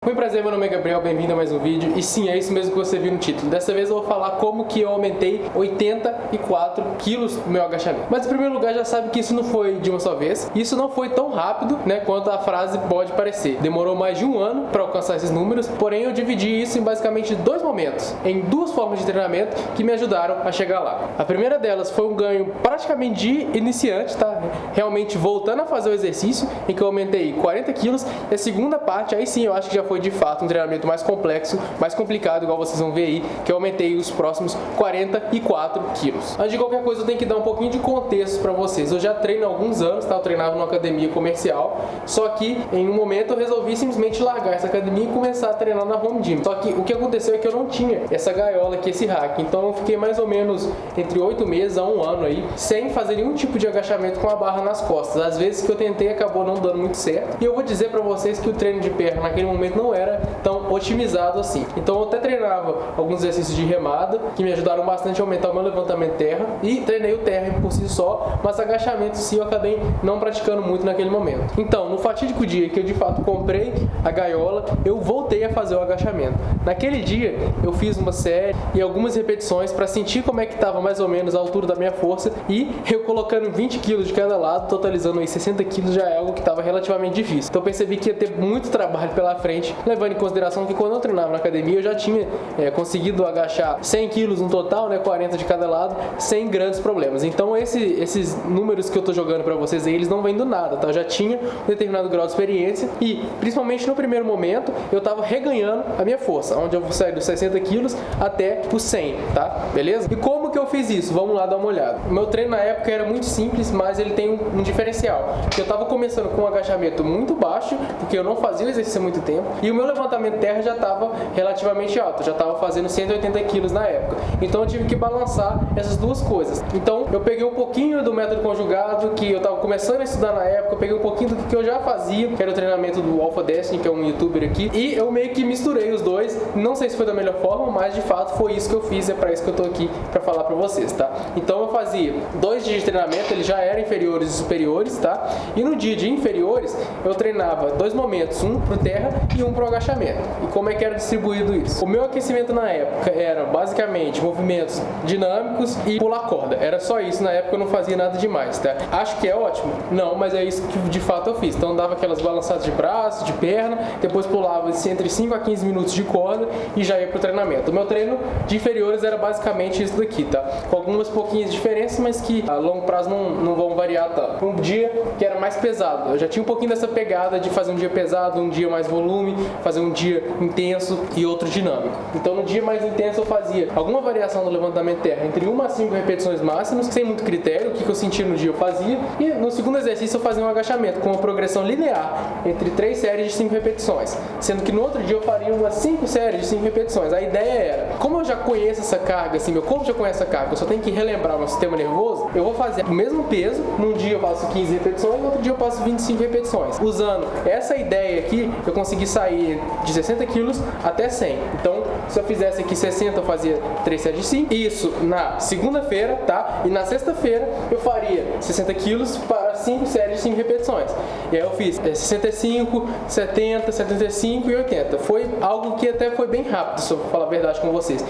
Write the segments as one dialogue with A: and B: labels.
A: Muito prazer, meu nome é Gabriel, bem-vindo a mais um vídeo. E sim, é isso mesmo que você viu no título. Dessa vez eu vou falar como que eu aumentei 84 quilos no meu agachamento. Mas em primeiro lugar, já sabe que isso não foi de uma só vez. Isso não foi tão rápido, né, quanto a frase pode parecer. Demorou mais de um ano para alcançar esses números, porém eu dividi isso em basicamente dois momentos, em duas formas de treinamento que me ajudaram a chegar lá. A primeira delas foi um ganho praticamente de iniciante, tá? Realmente voltando a fazer o exercício, em que eu aumentei 40 quilos. E a segunda parte, aí sim, eu acho que já foi de fato um treinamento mais complexo, mais complicado, igual vocês vão ver aí, que eu aumentei os próximos 44 quilos. Antes de qualquer coisa, eu tenho que dar um pouquinho de contexto para vocês. Eu já treino há alguns anos, tá? Eu treinava numa academia comercial, só que em um momento eu resolvi simplesmente largar essa academia e começar a treinar na home gym. Só que o que aconteceu é que eu não tinha essa gaiola aqui, esse rack, então eu fiquei mais ou menos entre 8 meses a um ano aí, sem fazer nenhum tipo de agachamento com a barra nas costas. Às vezes que eu tentei acabou não dando muito certo, e eu vou dizer para vocês que o treino de perna naquele momento não era tão otimizado assim. Então eu até treinava alguns exercícios de remada que me ajudaram bastante a aumentar o meu levantamento terra, e treinei o terra por si só, mas agachamento sim eu acabei não praticando muito naquele momento. Então, no fatídico dia que eu de fato comprei a gaiola, eu voltei a fazer o agachamento. Naquele dia eu fiz uma série e algumas repetições para sentir como é que estava mais ou menos a altura da minha força, e eu colocando 20 kg de cada lado, totalizando aí 60 kg, já é algo que estava relativamente difícil. Então eu percebi que ia ter muito trabalho pela frente, levando em consideração que quando eu treinava na academia eu já tinha conseguido agachar 100 kg no total, né, 40 de cada lado, sem grandes problemas. Então esses números que eu tô jogando para vocês aí, eles não vêm do nada, tá? Eu já tinha um determinado grau de experiência e, principalmente no primeiro momento, eu tava reganhando a minha força, onde eu saí dos 60 kg até os 100, tá? Beleza? E como que eu fiz isso? Vamos lá dar uma olhada. O meu treino na época era muito simples, mas ele tem um diferencial. Eu tava começando com um agachamento muito baixo, porque eu não fazia o exercício há muito tempo, e o meu levantamento terra já tava relativamente alto, eu já tava fazendo 180 kg na época. Então eu tive que balançar essas duas coisas. Então eu peguei um pouquinho do método conjugado, que eu tava começando a estudar na época, eu peguei um pouquinho do que eu já fazia, que era o treinamento do Alpha Destiny, que é um youtuber aqui, e eu meio que misturei os dois. Não sei se foi da melhor forma, mas de fato foi isso que eu fiz, é pra isso que eu tô aqui pra falar pra vocês, tá? Então eu fazia 2 dias de treinamento, eles já eram inferiores e superiores, tá? E no dia de inferiores, eu treinava 2 momentos, um pro terra e um pro agachamento. E como é que era distribuído isso? O meu aquecimento na época era basicamente movimentos dinâmicos e pular corda. Era só isso, na época eu não fazia nada demais, tá? Acho que é ótimo? Não, mas é isso que de fato eu fiz. Então dava aquelas balançadas de braço, de perna, depois pulava entre 5 a 15 minutos de corda e já ia pro treinamento. O meu treino de inferiores era basicamente isso daqui, tá? Com algumas pouquinhas diferenças, mas que a longo prazo não vão variar tanto. Um dia que era mais pesado, eu já tinha um pouquinho dessa pegada de fazer um dia pesado, um dia mais volume, fazer um dia intenso e outro dinâmico. Então no dia mais intenso eu fazia alguma variação do levantamento terra entre 1 a 5 repetições máximas, sem muito critério, o que eu sentia no dia eu fazia, e no segundo exercício eu fazia um agachamento com uma progressão linear entre 3 séries de 5 repetições, sendo que no outro dia eu faria umas 5 séries de 5 repetições. A ideia era, como eu já conheço essa carga, assim, meu corpo já conhece essa carga, eu só tenho que relembrar o meu sistema nervoso, eu vou fazer o mesmo peso, num dia eu faço 15 repetições, no outro dia eu faço 25 repetições. Usando essa ideia aqui, eu consegui sair de 60 quilos até 100. Então, se eu fizesse aqui 60, eu fazia 3 séries de 5. Isso na segunda-feira, tá? E na sexta-feira eu faria 60 quilos para 5 séries de 5 repetições. E aí eu fiz 65, 70, 75 e 80. Foi algo que até foi bem rápido, se eu falar a verdade com vocês.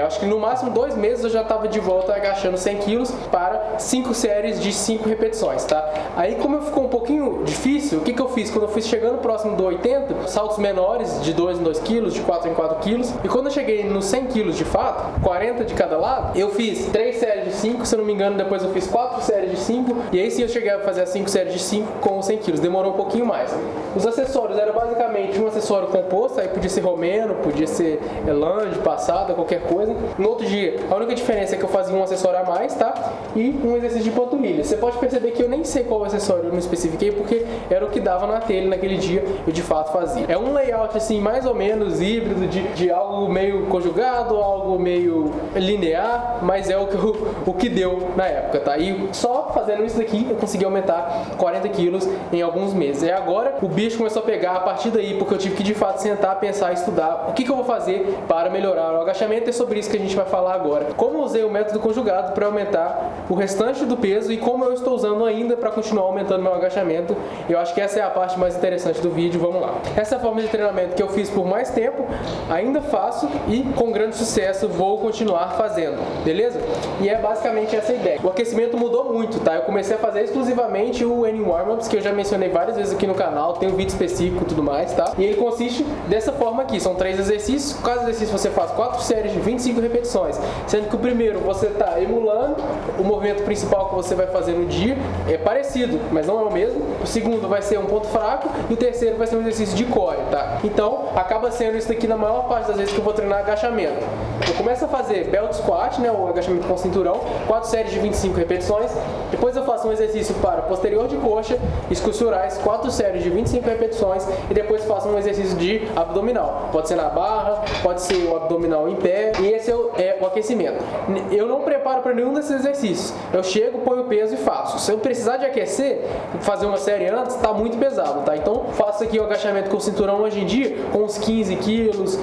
A: Acho que no máximo 2 meses eu já estava de volta agachando 100 quilos para 5 séries de 5 repetições, tá? Aí como ficou um pouquinho difícil, o que eu fiz? Quando eu fui chegando próximo do 80, saltos menores de 2 em 2 quilos, de 4 em 4 quilos. E quando eu cheguei nos 100 quilos de fato, 40 de cada lado, eu fiz 3 séries de 5, se eu não me engano, depois eu fiz 4 séries de 5, e aí sim eu cheguei a fazer as 5 séries de 5 com 100 quilos. Demorou um pouquinho mais. Os acessórios eram basicamente um acessório composto, aí podia ser romeno, podia ser lunge, passada, qualquer coisa. No outro dia, a única diferença é que eu fazia um acessório a mais, tá? E um exercício de panturrilha. Você pode perceber que eu nem sei qual acessório eu não especifiquei, porque era o que dava na telha naquele dia, eu de fato fazia. É um layout assim, mais ou menos híbrido de algo meio conjugado, algo meio linear, mas é o que deu na época, tá? E só fazendo isso daqui eu consegui aumentar 40 quilos em alguns meses. E agora o bicho começou a pegar a partir daí, porque eu tive que de fato sentar, pensar, estudar o que eu vou fazer para melhorar o agachamento. É sobre isso que a gente vai falar agora. Como eu usei o método conjugado para aumentar o restante do peso e como eu estou usando ainda para continuar aumentando meu agachamento. Eu acho que essa é a parte mais interessante do vídeo. Vamos lá. Essa é a forma de treinamento que eu fiz por mais tempo, ainda faço e com grande sucesso vou continuar fazendo, beleza? E é basicamente essa a ideia. O aquecimento mudou muito, tá? Eu comecei a fazer exclusivamente o Any Warm-Ups, que eu já mencionei várias vezes aqui no canal, tem um vídeo específico e tudo mais, tá? E ele consiste dessa forma aqui, são 3 exercícios, cada exercício você faz 4 séries de 25 repetições, sendo que o primeiro você está emulando o movimento principal que você vai fazer no dia, é parecido, mas não é o mesmo. O segundo vai ser um ponto fraco e o terceiro vai ser um exercício de core, tá? Então, acaba sendo isso daqui na maior parte das vezes que eu vou treinar agachamento. Eu começo a fazer belt squat, né, o agachamento com cinturão, 4 séries de 25 repetições. Depois eu faço um exercício para posterior de coxa, isquiosurais, 4 séries de 25 repetições. E depois faço um exercício de abdominal. Pode ser na barra, pode ser o abdominal em pé. E esse é o aquecimento. Eu não preparo para nenhum desses exercícios. Eu chego, ponho o peso e faço. Se eu precisar de aquecer, fazer uma série antes, está muito pesado, tá? Então faço aqui o agachamento com cinturão hoje em dia, com uns 15 quilos,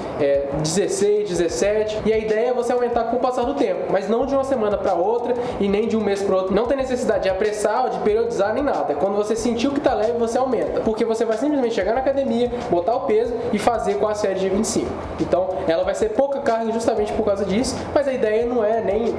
A: 16, 17. E a ideia é você aumentar com o passar do tempo, mas não de uma semana para outra e nem de um mês para outro. Não tem necessidade de apressar ou de periodizar nem nada. Quando você sentiu que está leve, você aumenta. Porque você vai simplesmente chegar na academia, botar o peso e fazer com a série de 25. Então ela vai ser pouca carga justamente por causa disso, mas a ideia não é nem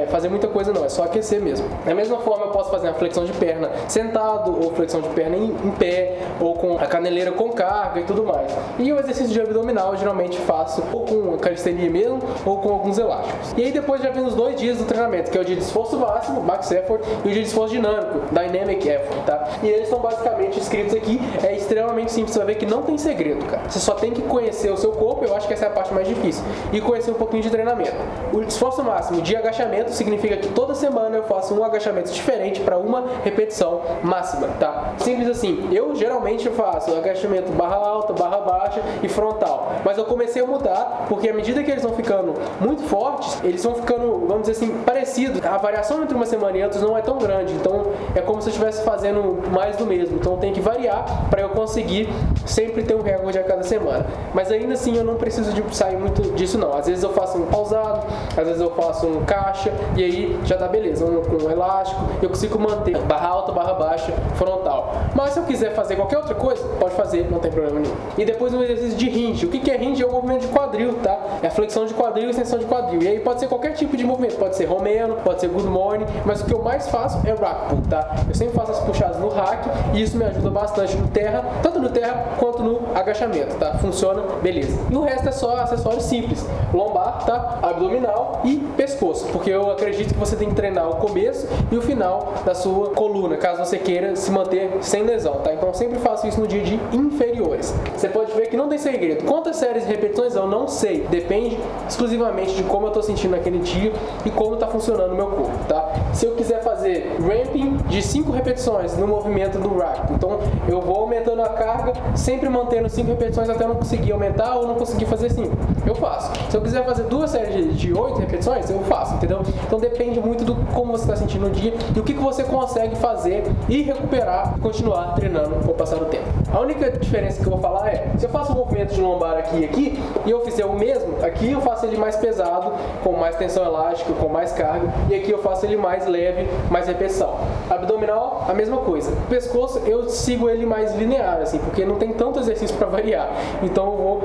A: fazer muita coisa não, é só aquecer mesmo. Da mesma forma eu posso fazer uma flexão de perna sentado, ou flexão de perna em pé, ou com a caneleira com carga e tudo mais. E o exercício de abdominal eu geralmente faço ou com calistenia mesmo, ou com alguns elásticos. E aí depois já vem os 2 dias do treinamento, que é o dia de esforço máximo, max effort, e o dia de esforço dinâmico, dynamic effort, tá? E eles são basicamente escritos aqui, é extremamente simples, você vai ver que não tem segredo, cara. Você só tem que conhecer o seu corpo, eu acho que essa é a parte mais difícil, e conhecer um pouquinho de treinamento. O esforço máximo de agachamento significa que toda semana eu faço um agachamento diferente para uma repetição máxima, tá? Simples assim. Eu geralmente faço agachamento barra alta, barra baixa e frontal, mas eu comecei a mudar porque à medida que eles vão ficando muito fortes, eles vão ficando, vamos dizer assim, parecidos. A variação entre uma semana e outra não é tão grande, então é como se eu estivesse fazendo mais do mesmo. Então eu tenho que variar para eu conseguir sempre ter um recorde a cada semana. Mas ainda assim eu não preciso de sair muito disso não. Às vezes eu faço um pausado, às vezes eu faço um caixa e aí já tá beleza, com um elástico, eu consigo manter barra alta, barra baixa, frontal. Mas se eu quiser fazer qualquer outra coisa, pode fazer, não tem problema nenhum. E depois um exercício de hinge. O que é hinge? É o movimento de quadril, tá? É a flexão de quadril e extensão de quadril. E aí pode ser qualquer tipo de movimento, pode ser romeno, pode ser good morning, mas o que eu mais faço é rack pull, tá? Eu sempre faço as puxadas no rack e isso me ajuda bastante no terra, tanto no terra quanto no agachamento, tá? Funciona, beleza. E o resto é só acessórios simples, lombar, tá? Abdominal e pescoço, porque eu acredito que você tem que treinar o começo e o final da sua coluna, caso você queira se manter sem lesão, tá? Então eu sempre faço isso no dia de inferiores. Você pode ver que não tem segredo. Quantas séries e repetições eu não sei, depende exclusivamente de como eu tô sentindo naquele dia e como tá funcionando o meu corpo, tá? Se eu quiser fazer ramping de 5 repetições no movimento do rack, então eu vou aumentando a carga, sempre mantendo 5 repetições até eu não conseguir aumentar ou não conseguir fazer 5. Eu faço. Se eu quiser fazer 2 séries de 8 repetições, eu faço, entendeu? Então depende muito do como você está sentindo no dia e o que você consegue fazer e recuperar e continuar treinando com o passar do tempo. A única diferença que eu vou falar é, se eu faço um movimento de lombar aqui e eu fizer o mesmo, aqui eu faço ele mais pesado, com mais tensão elástica, com mais carga, e aqui eu faço ele mais leve, mais repetição. Abdominal, a mesma coisa. O pescoço, eu sigo ele mais linear, assim, porque não tem tanto exercício para variar. Então eu vou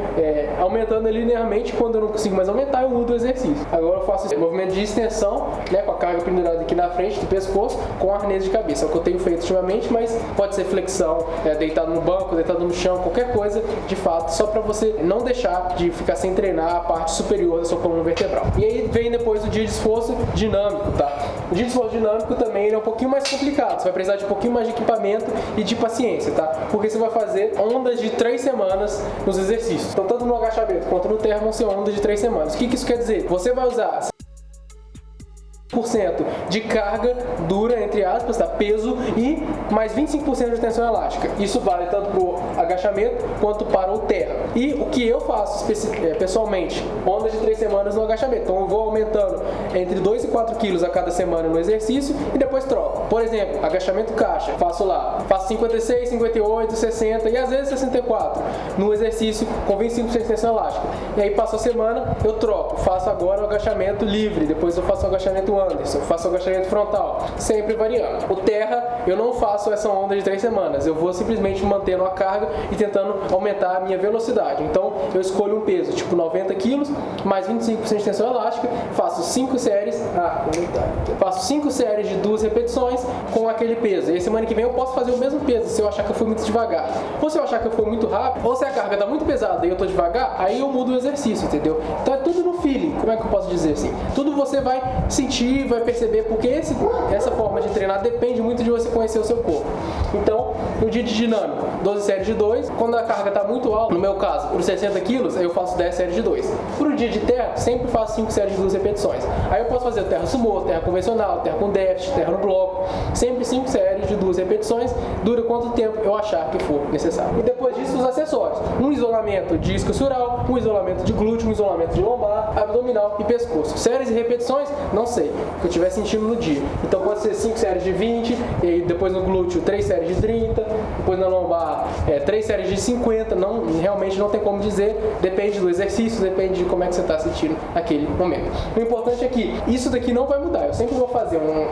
A: aumentando ele linearmente, quando eu não consigo mais aumentar, eu mudo o exercício. Agora eu faço movimento de extensão, né, com a carga pendurada aqui na frente do pescoço, com arnês de cabeça. É o que eu tenho feito ultimamente, mas pode ser flexão, deitado no banco, deitado no chão, qualquer coisa, de fato, só para você não deixar de ficar sem treinar a parte superior da sua coluna vertebral. E aí vem depois o dia de esforço dinâmico, tá? O dia de esforço dinâmico também ele é um pouquinho mais complicado, você vai precisar de um pouquinho mais de equipamento e de paciência, tá? Porque você vai fazer ondas de 3 semanas nos exercícios. Então, tanto no agachamento quanto no terra vão ser ondas de 3 semanas. O que isso quer dizer? Você vai usar de carga dura, entre aspas, tá? Peso, e mais 25% de tensão elástica. Isso vale tanto para o agachamento quanto para o terra. E o que eu faço pessoalmente, onda de 3 semanas no agachamento. Então eu vou aumentando entre 2 e 4 quilos a cada semana no exercício e depois troco. Por exemplo, agachamento caixa, faço 56, 58, 60 e às vezes 64 no exercício com 25% de tensão elástica. E aí passo a semana, eu troco, faço agora o agachamento livre, depois eu faço o agachamento Anderson, faço o agachamento frontal, sempre variando. O terra, eu não faço essa onda de 3 semanas, eu vou simplesmente mantendo a carga e tentando aumentar a minha velocidade. Então eu escolho um peso tipo 90 quilos, mais 25% de tensão elástica, faço 5 séries, faço 5 séries de 2 repetições com aquele peso. E aí, semana que vem eu posso fazer o mesmo peso se eu achar que eu fui muito devagar. Ou se eu achar que eu fui muito rápido, ou se a carga está muito pesada e eu estou devagar, aí eu mudo o exercício, entendeu? Então é tudo no feeling, como é que eu posso dizer assim? Tudo você vai sentir, vai perceber, porque essa forma de treinar depende muito de você conhecer o seu corpo. Então, no dia de dinâmico, 12 séries de 2, quando a carga está muito alta, no meu caso, por 60 quilos, aí eu faço 10 séries de 2. Pro dia de terra, sempre faço 5 séries de 2 repetições. Aí eu posso fazer terra sumô, terra convencional, terra com déficit, terra no bloco, sempre 5 séries de 2 repetições, dura quanto tempo eu achar que for necessário. E depois disso, os acessórios. Um isolamento de isquiosural, um isolamento de glúteo, um isolamento de lombar, abdominal e pescoço. Séries e repetições, não sei, o que eu estiver sentindo no dia. Então pode ser 5 séries de 20, e aí depois no glúteo 3 séries de 30, depois na lombar 3 séries de 50, realmente não tem como dizer, depende do exercício, depende de como é que você está sentindo naquele momento. O importante é que isso daqui não vai mudar, eu sempre vou fazer um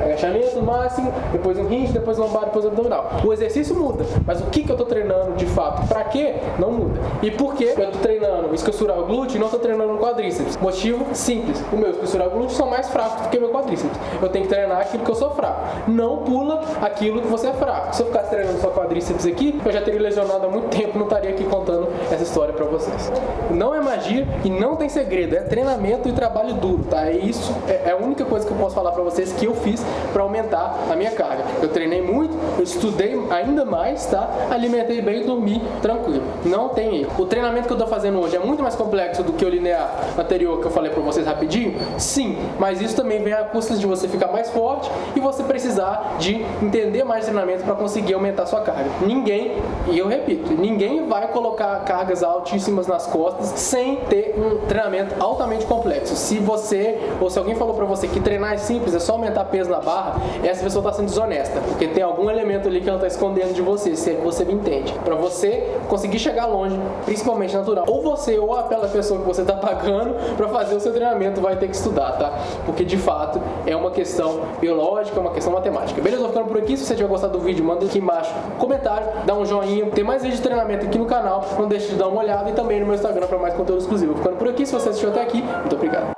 A: agachamento máximo, depois um hinge, depois lombar, depois abdominal. O exercício muda, mas o que eu estou treinando de fato, para quê, não muda. E por que eu estou treinando isquiosural glúteo e não estou treinando quadríceps? Motivo simples, o meu isquiosural glúteo são mais fracos do que o meu quadríceps. Eu tenho que treinar aquilo que eu sou fraco, não pula aquilo que você é fraco. Se eu ficasse treinando só quadríceps aqui, eu já teria lesionado há muito tempo, não estaria aqui contando essa história para vocês. Não é magia e não tem segredo, é treinamento e trabalho duro, tá? Isso é a única coisa que eu posso falar para vocês que eu fiz para aumentar a minha carga. Eu treinei muito, eu estudei ainda mais, tá? Alimentei bem e dormi tranquilo. Não tem erro. O treinamento que eu tô fazendo hoje é muito mais complexo do que o linear anterior que eu falei para vocês rapidinho? Sim, mas isso também vem a custas de você ficar mais forte e você precisar de entender mais treinamento para conseguir aumentar a sua carga. Ninguém, e eu repito, ninguém vai colocar cargas altíssimas nas costas sem ter um treinamento altamente complexo. Se você, ou se alguém falou para você que treinar é simples, é só aumentar peso na barra, essa pessoa está sendo desonesta, porque tem algum elemento ali que ela está escondendo de você, se é que você me entende. Para você conseguir chegar longe, principalmente natural, ou você ou aquela pessoa que você está pagando para fazer o seu treinamento vai ter que estudar, tá? Porque de fato é uma questão biológica, é uma questão matemática. Beleza? Vou ficando por aqui. Se você tiver gostado do vídeo, manda aqui embaixo um comentário, dá um joinha. Tem mais vídeos de treinamento aqui no canal, não deixe de dar uma olhada, e também no meu Instagram para mais conteúdo exclusivo. Vou ficando por aqui. Se você assistiu até aqui, muito obrigado.